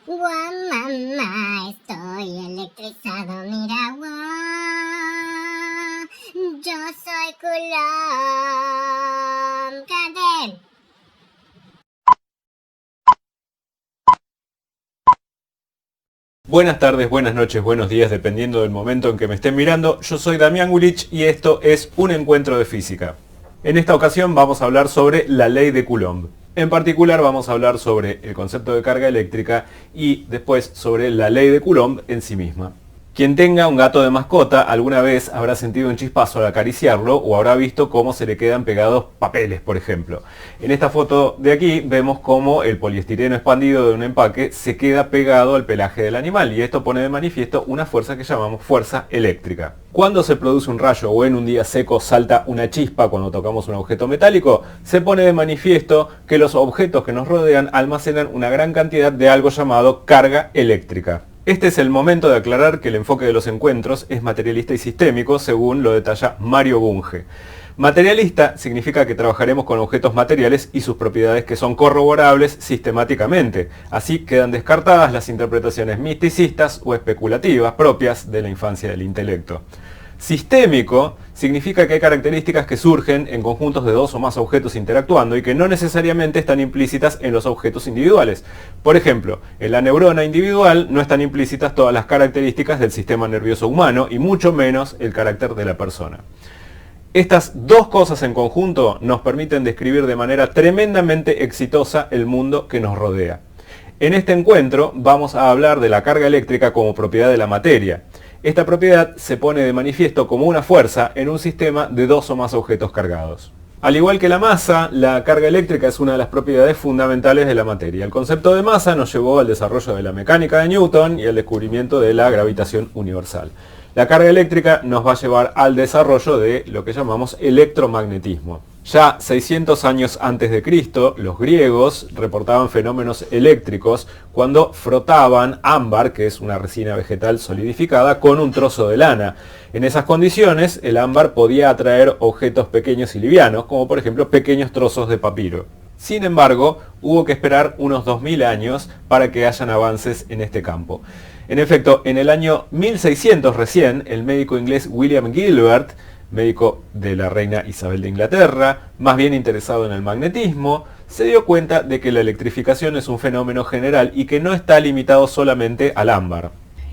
Guau, mamá, estoy electrizado, mira, guau. Yo soy Coulomb. ¡Canten! Buenas tardes, buenas noches, buenos días, dependiendo del momento en que me estén mirando. Yo soy Damián Gulich y esto es Un Encuentro de Física. En esta ocasión vamos a hablar sobre la ley de Coulomb. En particular vamos a hablar sobre el concepto de carga eléctrica y después sobre la ley de Coulomb en sí misma. Quien tenga un gato de mascota alguna vez habrá sentido un chispazo al acariciarlo o habrá visto cómo se le quedan pegados papeles, por ejemplo. En esta foto de aquí vemos cómo el poliestireno expandido de un empaque se queda pegado al pelaje del animal y esto pone de manifiesto una fuerza que llamamos fuerza eléctrica. Cuando se produce un rayo o en un día seco salta una chispa cuando tocamos un objeto metálico, se pone de manifiesto que los objetos que nos rodean almacenan una gran cantidad de algo llamado carga eléctrica. Este es el momento de aclarar que el enfoque de los encuentros es materialista y sistémico, según lo detalla Mario Bunge. Materialista significa que trabajaremos con objetos materiales y sus propiedades que son corroborables sistemáticamente. Así quedan descartadas las interpretaciones misticistas o especulativas propias de la infancia del intelecto. Sistémico significa que hay características que surgen en conjuntos de dos o más objetos interactuando y que no necesariamente están implícitas en los objetos individuales. Por ejemplo, en la neurona individual no están implícitas todas las características del sistema nervioso humano y mucho menos el carácter de la persona. Estas dos cosas en conjunto nos permiten describir de manera tremendamente exitosa el mundo que nos rodea. En este encuentro vamos a hablar de la carga eléctrica como propiedad de la materia. Esta propiedad se pone de manifiesto como una fuerza en un sistema de dos o más objetos cargados. Al igual que la masa, la carga eléctrica es una de las propiedades fundamentales de la materia. El concepto de masa nos llevó al desarrollo de la mecánica de Newton y al descubrimiento de la gravitación universal. La carga eléctrica nos va a llevar al desarrollo de lo que llamamos electromagnetismo. Ya 600 años antes de Cristo, los griegos reportaban fenómenos eléctricos cuando frotaban ámbar, que es una resina vegetal solidificada, con un trozo de lana. En esas condiciones, el ámbar podía atraer objetos pequeños y livianos, como por ejemplo pequeños trozos de papiro. Sin embargo, hubo que esperar unos 2000 años para que hayan avances en este campo. En efecto, en el año 1600 recién, el médico inglés William Gilbert, médico de la reina Isabel de Inglaterra, más bien interesado en el magnetismo, se dio cuenta de que la electrificación es un fenómeno general y que no está limitado solamente al ámbar.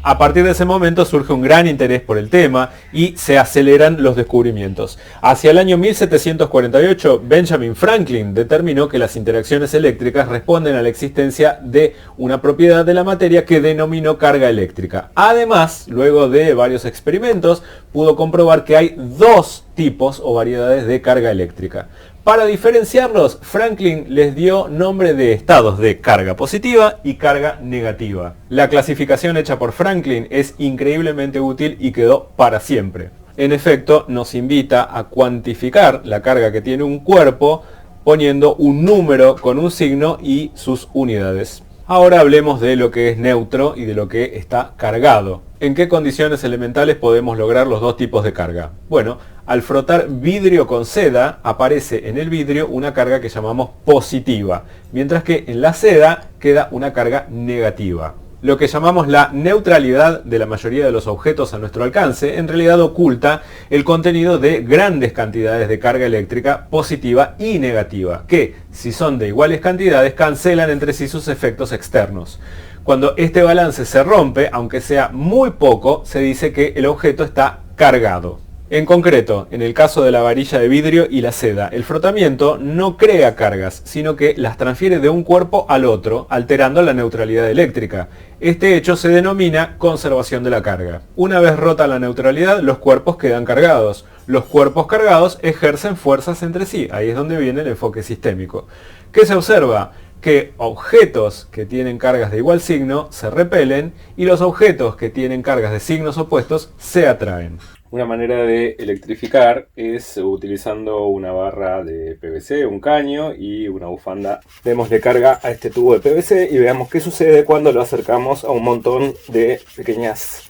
A partir de ese momento surge un gran interés por el tema y se aceleran los descubrimientos. Hacia el año 1748, Benjamin Franklin determinó que las interacciones eléctricas responden a la existencia de una propiedad de la materia que denominó carga eléctrica. Además, luego de varios experimentos, pudo comprobar que hay dos tipos o variedades de carga eléctrica. Para diferenciarlos, Franklin les dio nombre de estados de carga positiva y carga negativa. La clasificación hecha por Franklin es increíblemente útil y quedó para siempre. En efecto, nos invita a cuantificar la carga que tiene un cuerpo poniendo un número con un signo y sus unidades. Ahora hablemos de lo que es neutro y de lo que está cargado. ¿En qué condiciones elementales podemos lograr los dos tipos de carga? Bueno, al frotar vidrio con seda aparece en el vidrio una carga que llamamos positiva, mientras que en la seda queda una carga negativa. Lo que llamamos la neutralidad de la mayoría de los objetos a nuestro alcance en realidad oculta el contenido de grandes cantidades de carga eléctrica positiva y negativa, que, si son de iguales cantidades, cancelan entre sí sus efectos externos. Cuando este balance se rompe, aunque sea muy poco, se dice que el objeto está cargado. En concreto, en el caso de la varilla de vidrio y la seda, el frotamiento no crea cargas, sino que las transfiere de un cuerpo al otro, alterando la neutralidad eléctrica. Este hecho se denomina conservación de la carga. Una vez rota la neutralidad, los cuerpos quedan cargados. Los cuerpos cargados ejercen fuerzas entre sí. Ahí es donde viene el enfoque sistémico. ¿Qué se observa? Que objetos que tienen cargas de igual signo se repelen y los objetos que tienen cargas de signos opuestos se atraen. Una manera de electrificar es utilizando una barra de PVC, un caño y una bufanda. Démosle carga a este tubo de PVC y veamos qué sucede cuando lo acercamos a un montón de pequeñas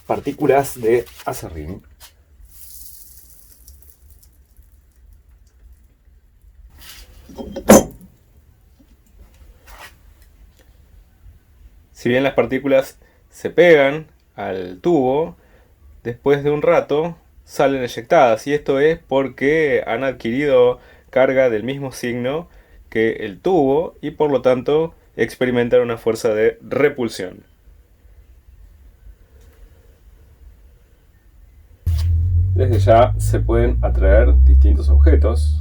partículas de acerrín. Si bien las partículas se pegan al tubo, después de un rato salen eyectadas, y esto es porque han adquirido carga del mismo signo que el tubo y por lo tanto experimentan una fuerza de repulsión. Desde ya se pueden atraer distintos objetos.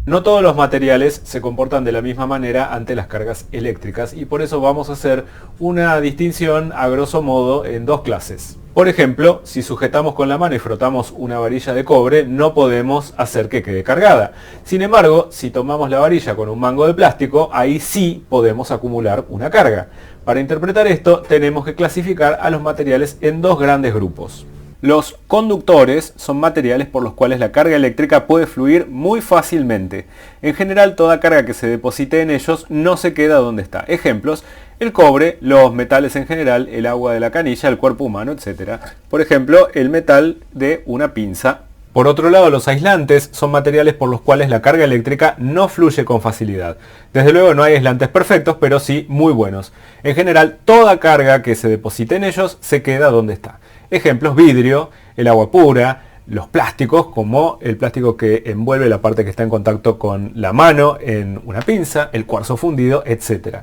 No todos los materiales se comportan de la misma manera ante las cargas eléctricas y por eso vamos a hacer una distinción a grosso modo en dos clases. Por ejemplo, si sujetamos con la mano y frotamos una varilla de cobre, no podemos hacer que quede cargada. Sin embargo, si tomamos la varilla con un mango de plástico, ahí sí podemos acumular una carga. Para interpretar esto, tenemos que clasificar a los materiales en dos grandes grupos. Los conductores son materiales por los cuales la carga eléctrica puede fluir muy fácilmente. En general, toda carga que se deposite en ellos no se queda donde está. Ejemplos: el cobre, los metales en general, el agua de la canilla, el cuerpo humano, etc. Por ejemplo, el metal de una pinza. Por otro lado, los aislantes son materiales por los cuales la carga eléctrica no fluye con facilidad. Desde luego no hay aislantes perfectos, pero sí muy buenos. En general, toda carga que se deposite en ellos se queda donde está. Ejemplos: vidrio, el agua pura, los plásticos, como el plástico que envuelve la parte que está en contacto con la mano en una pinza, el cuarzo fundido, etc.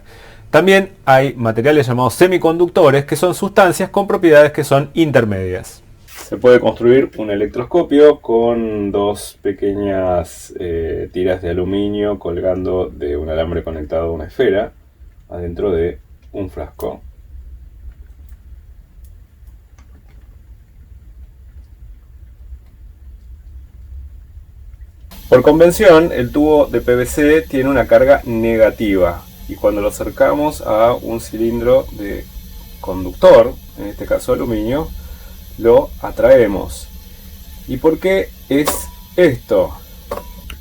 También hay materiales llamados semiconductores, que son sustancias con propiedades que son intermedias. Se puede construir un electroscopio con dos pequeñas tiras de aluminio colgando de un alambre conectado a una esfera adentro de un frasco. Por convención, el tubo de PVC tiene una carga negativa y cuando lo acercamos a un cilindro de conductor, en este caso aluminio, lo atraemos. ¿Y por qué es esto?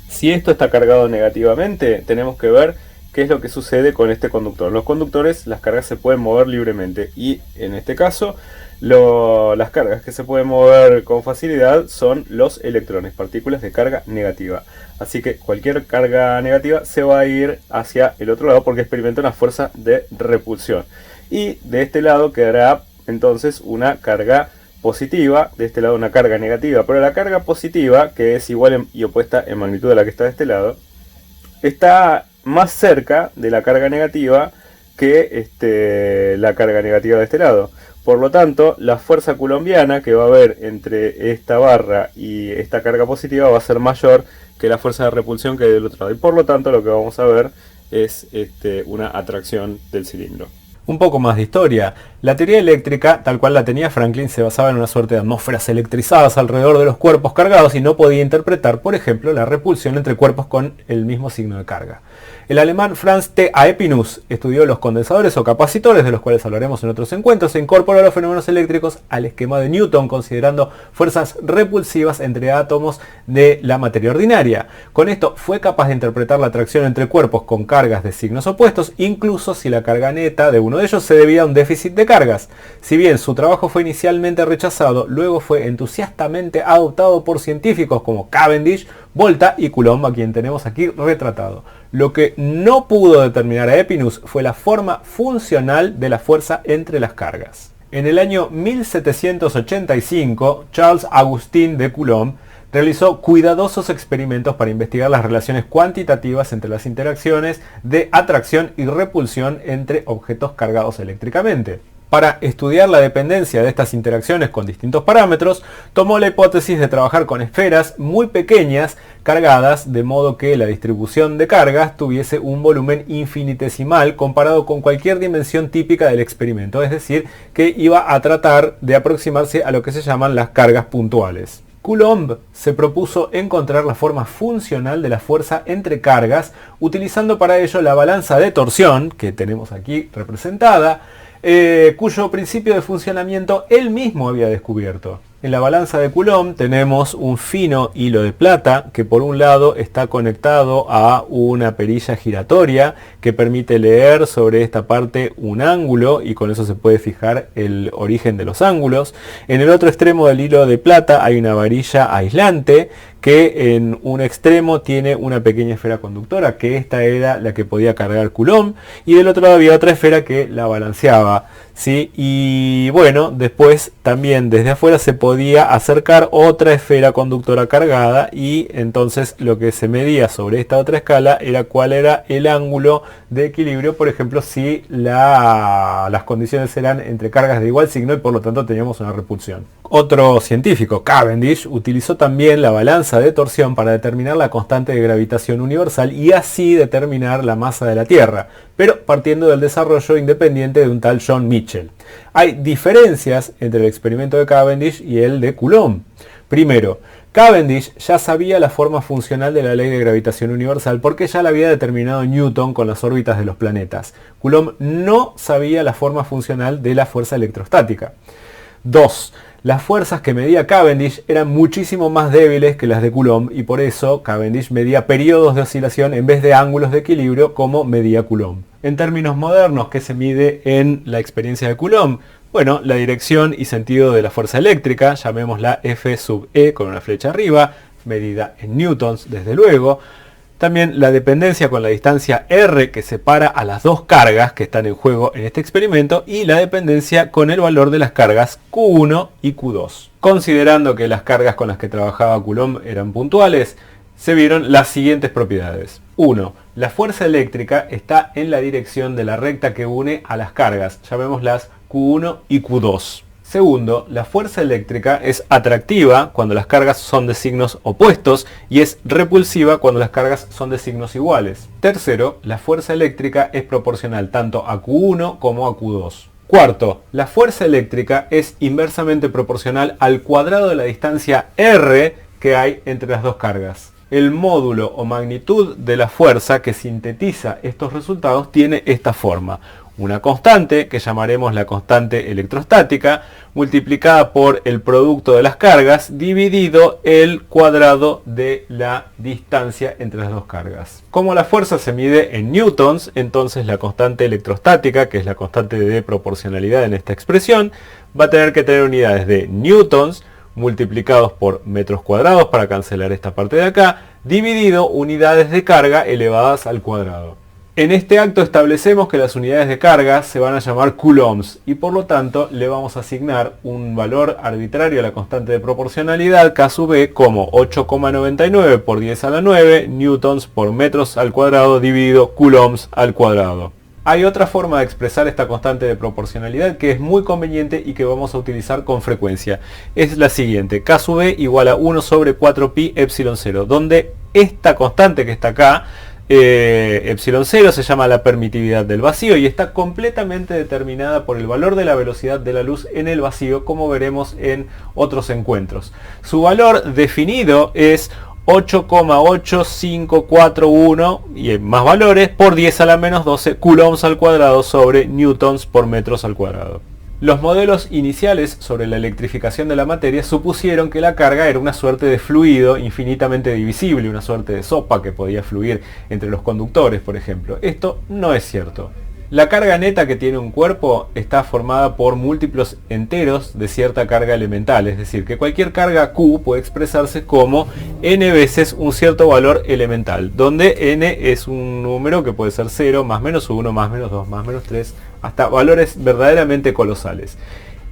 Si esto está cargado negativamente, tenemos que ver qué es lo que sucede con este conductor. Los conductores, las cargas se pueden mover libremente y en este caso las cargas que se pueden mover con facilidad son los electrones, partículas de carga negativa. Así que cualquier carga negativa se va a ir hacia el otro lado porque experimenta una fuerza de repulsión. Y de este lado quedará entonces una carga positiva, de este lado una carga negativa. Pero la carga positiva, que es igual y opuesta en magnitud a la que está de este lado, está más cerca de la carga negativa que la carga negativa de este lado. Por lo tanto, la fuerza coulombiana que va a haber entre esta barra y esta carga positiva va a ser mayor que la fuerza de repulsión que hay del otro lado. Y por lo tanto, lo que vamos a ver es una atracción del cilindro. Un poco más de historia. La teoría eléctrica, tal cual la tenía Franklin, se basaba en una suerte de atmósferas electrizadas alrededor de los cuerpos cargados y no podía interpretar, por ejemplo, la repulsión entre cuerpos con el mismo signo de carga. El alemán Franz T. Aepinus estudió los condensadores o capacitores, de los cuales hablaremos en otros encuentros, e incorporó los fenómenos eléctricos al esquema de Newton, considerando fuerzas repulsivas entre átomos de la materia ordinaria. Con esto fue capaz de interpretar la atracción entre cuerpos con cargas de signos opuestos, incluso si la carga neta de uno de ellos se debía a un déficit de cargas. Si bien su trabajo fue inicialmente rechazado, luego fue entusiastamente adoptado por científicos como Cavendish, Volta y Coulomb, a quien tenemos aquí retratado. Lo que no pudo determinar a Aepinus fue la forma funcional de la fuerza entre las cargas. En el año 1785, Charles Augustin de Coulomb realizó cuidadosos experimentos para investigar las relaciones cuantitativas entre las interacciones de atracción y repulsión entre objetos cargados eléctricamente. Para estudiar la dependencia de estas interacciones con distintos parámetros, tomó la hipótesis de trabajar con esferas muy pequeñas cargadas, de modo que la distribución de cargas tuviese un volumen infinitesimal comparado con cualquier dimensión típica del experimento, es decir, que iba a tratar de aproximarse a lo que se llaman las cargas puntuales. Coulomb se propuso encontrar la forma funcional de la fuerza entre cargas, utilizando para ello la balanza de torsión, que tenemos aquí representada, cuyo principio de funcionamiento él mismo había descubierto. En la balanza de Coulomb tenemos un fino hilo de plata que por un lado está conectado a una perilla giratoria que permite leer sobre esta parte un ángulo y con eso se puede fijar el origen de los ángulos. En el otro extremo del hilo de plata hay una varilla aislante que en un extremo tiene una pequeña esfera conductora, que esta era la que podía cargar Coulomb, y del otro lado había otra esfera que la balanceaba, ¿sí? Y bueno, después también desde afuera se podía acercar otra esfera conductora cargada y entonces lo que se medía sobre esta otra escala era cuál era el ángulo de equilibrio, por ejemplo, si las condiciones eran entre cargas de igual signo y por lo tanto teníamos una repulsión. Otro científico, Cavendish, utilizó también la balanza de torsión para determinar la constante de gravitación universal y así determinar la masa de la Tierra, pero partiendo del desarrollo independiente de un tal John Michell. Hay diferencias entre el experimento de Cavendish y el de Coulomb. Primero, Cavendish ya sabía la forma funcional de la ley de gravitación universal porque ya la había determinado Newton con las órbitas de los planetas. Coulomb no sabía la forma funcional de la fuerza electrostática. 2. Las fuerzas que medía Cavendish eran muchísimo más débiles que las de Coulomb y por eso Cavendish medía periodos de oscilación en vez de ángulos de equilibrio como medía Coulomb. En términos modernos, ¿qué se mide en la experiencia de Coulomb? Bueno, la dirección y sentido de la fuerza eléctrica, llamémosla F sub E con una flecha arriba, medida en newtons desde luego. También la dependencia con la distancia R que separa a las dos cargas que están en juego en este experimento y la dependencia con el valor de las cargas Q1 y Q2. Considerando que las cargas con las que trabajaba Coulomb eran puntuales, se vieron las siguientes propiedades. 1. La fuerza eléctrica está en la dirección de la recta que une a las cargas, llamémoslas Q1 y Q2. Segundo, la fuerza eléctrica es atractiva cuando las cargas son de signos opuestos y es repulsiva cuando las cargas son de signos iguales. Tercero, la fuerza eléctrica es proporcional tanto a Q1 como a Q2. Cuarto, la fuerza eléctrica es inversamente proporcional al cuadrado de la distancia R que hay entre las dos cargas. El módulo o magnitud de la fuerza que sintetiza estos resultados tiene esta forma. Una constante, que llamaremos la constante electrostática, multiplicada por el producto de las cargas, dividido el cuadrado de la distancia entre las dos cargas. Como la fuerza se mide en newtons, entonces la constante electrostática, que es la constante de proporcionalidad en esta expresión, va a tener que tener unidades de newtons, multiplicados por metros cuadrados para cancelar esta parte de acá, dividido unidades de carga elevadas al cuadrado. En este acto establecemos que las unidades de carga se van a llamar coulombs y por lo tanto le vamos a asignar un valor arbitrario a la constante de proporcionalidad K sub B como 8,99 por 10 a la 9 newtons por metros al cuadrado dividido coulombs al cuadrado. Hay otra forma de expresar esta constante de proporcionalidad que es muy conveniente y que vamos a utilizar con frecuencia. Es la siguiente, K sub B igual a 1 sobre 4pi epsilon 0, donde esta constante que está acá, epsilon 0, se llama la permitividad del vacío y está completamente determinada por el valor de la velocidad de la luz en el vacío, como veremos en otros encuentros. Su valor definido es 8,8541 y más valores por 10 a la menos 12 coulombs al cuadrado sobre newtons por metros al cuadrado. Los modelos iniciales sobre la electrificación de la materia supusieron que la carga era una suerte de fluido infinitamente divisible, una suerte de sopa que podía fluir entre los conductores, por ejemplo. Esto no es cierto. La carga neta que tiene un cuerpo está formada por múltiplos enteros de cierta carga elemental, es decir, que cualquier carga Q puede expresarse como n veces un cierto valor elemental, donde n es un número que puede ser 0, más menos 1, más menos 2, más menos 3, hasta valores verdaderamente colosales.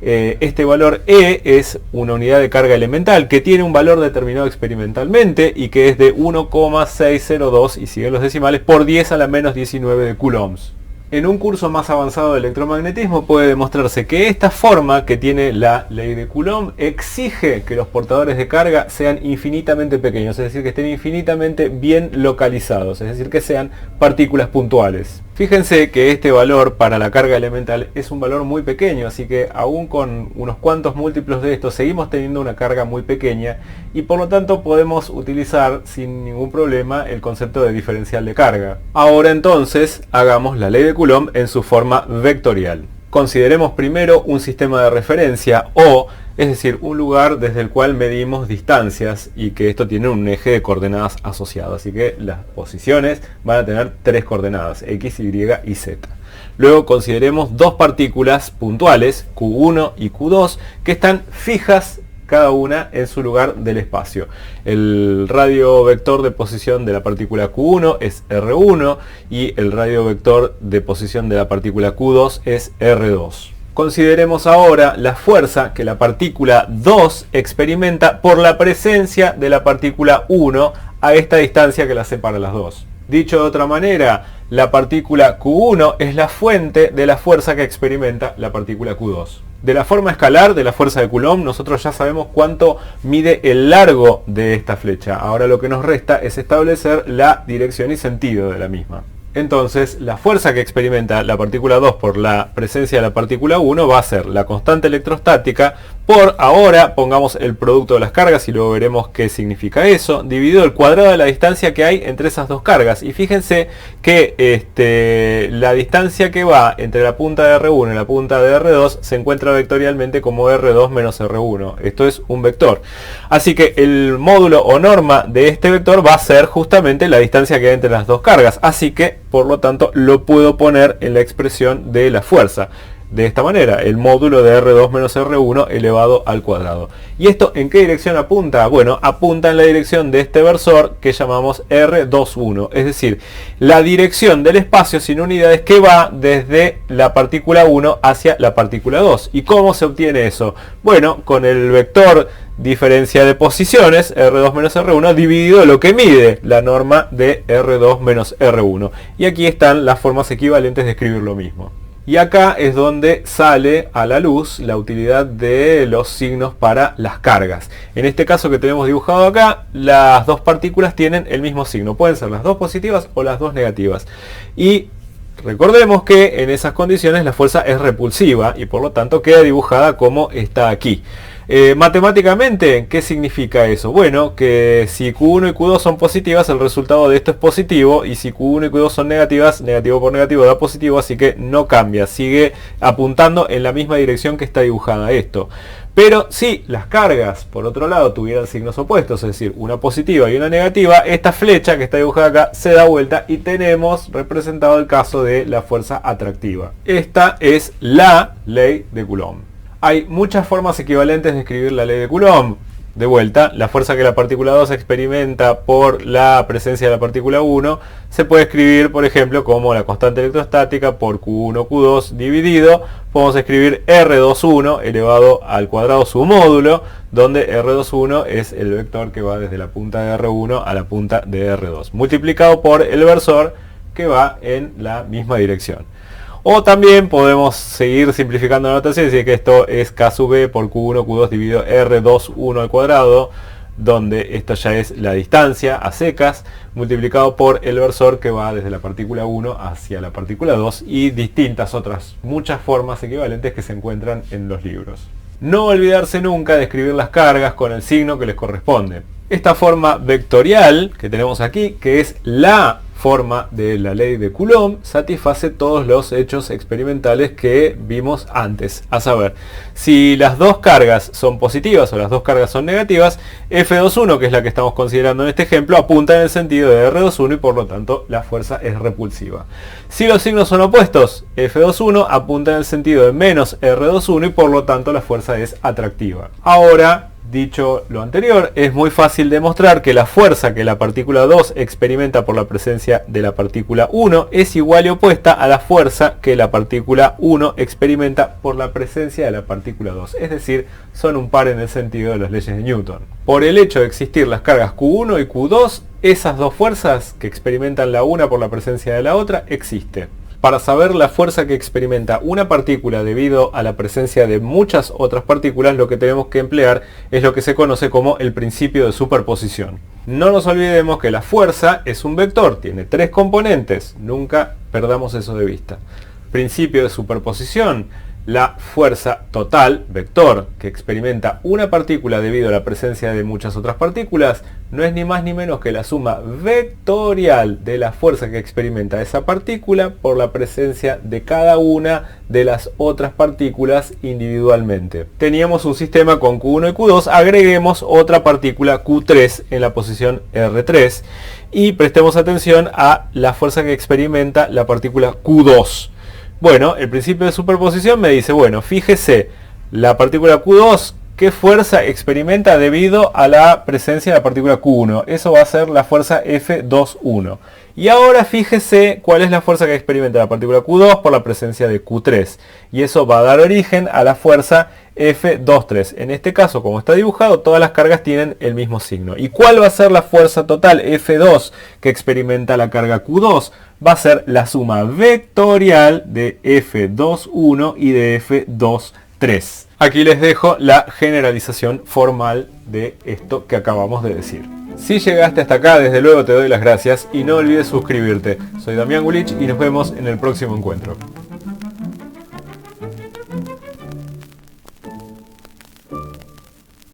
Este valor E es una unidad de carga elemental que tiene un valor determinado experimentalmente y que es de 1,602 y sigue los decimales por 10 a la menos 19 de coulombs. En un curso más avanzado de electromagnetismo puede demostrarse que esta forma que tiene la ley de Coulomb exige que los portadores de carga sean infinitamente pequeños, es decir, que estén infinitamente bien localizados, es decir, que sean partículas puntuales. Fíjense que este valor para la carga elemental es un valor muy pequeño, así que aún con unos cuantos múltiplos de estos seguimos teniendo una carga muy pequeña y por lo tanto podemos utilizar sin ningún problema el concepto de diferencial de carga. Ahora entonces hagamos la ley de Coulomb en su forma vectorial. Consideremos primero un sistema de referencia O, es decir, un lugar desde el cual medimos distancias y que esto tiene un eje de coordenadas asociado, así que las posiciones van a tener 3 coordenadas, x, y y z. Luego consideremos dos partículas puntuales, Q1 y Q2, que están fijas cada una en su lugar del espacio. El radio vector de posición de la partícula Q1 es R1 y el radio vector de posición de la partícula Q2 es R2. Consideremos ahora la fuerza que la partícula 2 experimenta por la presencia de la partícula 1 a esta distancia que la separa las dos. Dicho de otra manera, la partícula Q1 es la fuente de la fuerza que experimenta la partícula Q2. De la forma escalar de la fuerza de Coulomb, nosotros ya sabemos cuánto mide el largo de esta flecha. Ahora lo que nos resta es establecer la dirección y sentido de la misma. Entonces, la fuerza que experimenta la partícula 2 por la presencia de la partícula 1 va a ser la constante electrostática por, ahora pongamos el producto de las cargas y luego veremos qué significa eso, dividido el cuadrado de la distancia que hay entre esas dos cargas. Y fíjense que la distancia que va entre la punta de R1 y la punta de R2 se encuentra vectorialmente como R2 menos R1. Esto es un vector. Así que el módulo o norma de este vector va a ser justamente la distancia que hay entre las dos cargas. Así que, por lo tanto, lo puedo poner en la expresión de la fuerza. De esta manera, el módulo de R2 menos R1 elevado al cuadrado. ¿Y esto en qué dirección apunta? Bueno, apunta en la dirección de este versor que llamamos R21. Es decir, la dirección del espacio sin unidades que va desde la partícula 1 hacia la partícula 2. ¿Y cómo se obtiene eso? Bueno, con el vector diferencia de posiciones, R2 menos R1, dividido lo que mide la norma de R2 menos R1. Y aquí están las formas equivalentes de escribir lo mismo. Y acá es donde sale a la luz la utilidad de los signos para las cargas. En este caso que tenemos dibujado acá, las dos partículas tienen el mismo signo. Pueden ser las dos positivas o las dos negativas. Y recordemos que en esas condiciones la fuerza es repulsiva y por lo tanto queda dibujada como está aquí. Matemáticamente, ¿qué significa eso? Bueno, que si Q1 y Q2 son positivas, el resultado de esto es positivo, y si Q1 y Q2 son negativas, negativo por negativo da positivo, así que no cambia, sigue apuntando en la misma dirección que está dibujada esto. Pero si las cargas, por otro lado, tuvieran signos opuestos, es decir, una positiva y una negativa, esta flecha que está dibujada acá se da vuelta y tenemos representado el caso de la fuerza atractiva. Esta es la ley de Coulomb. Hay muchas formas equivalentes de escribir la ley de Coulomb. De vuelta, la fuerza que la partícula 2 experimenta por la presencia de la partícula 1 se puede escribir, por ejemplo, como la constante electrostática por Q1, Q2 dividido. Podemos escribir R21 elevado al cuadrado su módulo, donde R21 es el vector que va desde la punta de R1 a la punta de R2, multiplicado por el versor que va en la misma dirección. O también podemos seguir simplificando la notación y decir que esto es K sub B por Q1, Q2 dividido R21 al cuadrado, donde esto ya es la distancia a secas, multiplicado por el versor que va desde la partícula 1 hacia la partícula 2 y distintas otras, muchas formas equivalentes que se encuentran en los libros. No olvidarse nunca de escribir las cargas con el signo que les corresponde. Esta forma vectorial que tenemos aquí, que es la forma de la ley de Coulomb, satisface todos los hechos experimentales que vimos antes. A saber, si las dos cargas son positivas o las dos cargas son negativas, F21, que es la que estamos considerando en este ejemplo, apunta en el sentido de R21 y por lo tanto la fuerza es repulsiva. Si los signos son opuestos, F21 apunta en el sentido de menos R21 y por lo tanto la fuerza es atractiva. Ahora, dicho lo anterior, es muy fácil demostrar que la fuerza que la partícula 2 experimenta por la presencia de la partícula 1 es igual y opuesta a la fuerza que la partícula 1 experimenta por la presencia de la partícula 2. Es decir, son un par en el sentido de las leyes de Newton. Por el hecho de existir las cargas Q1 y Q2, esas dos fuerzas que experimentan la una por la presencia de la otra existen. Para saber la fuerza que experimenta una partícula debido a la presencia de muchas otras partículas, lo que tenemos que emplear es lo que se conoce como el principio de superposición. No nos olvidemos que la fuerza es un vector, tiene tres componentes, nunca perdamos eso de vista. Principio de superposición, la fuerza total, vector, que experimenta una partícula debido a la presencia de muchas otras partículas, no es ni más ni menos que la suma vectorial de la fuerza que experimenta esa partícula por la presencia de cada una de las otras partículas individualmente. Teníamos un sistema con Q1 y Q2, agreguemos otra partícula Q3 en la posición R3 y prestemos atención a la fuerza que experimenta la partícula Q2. Bueno, el principio de superposición me dice, bueno, fíjese, la partícula Q2, ¿qué fuerza experimenta debido a la presencia de la partícula Q1? Eso va a ser la fuerza F21. Y ahora fíjese cuál es la fuerza que experimenta la partícula Q2 por la presencia de Q3. Y eso va a dar origen a la fuerza F23. En este caso, como está dibujado, todas las cargas tienen el mismo signo. ¿Y cuál va a ser la fuerza total F2 que experimenta la carga Q2? Va a ser la suma vectorial de F21 y de F23. Aquí les dejo la generalización formal de esto que acabamos de decir. Si llegaste hasta acá, desde luego te doy las gracias y no olvides suscribirte. Soy Damián Gulich y nos vemos en el próximo encuentro.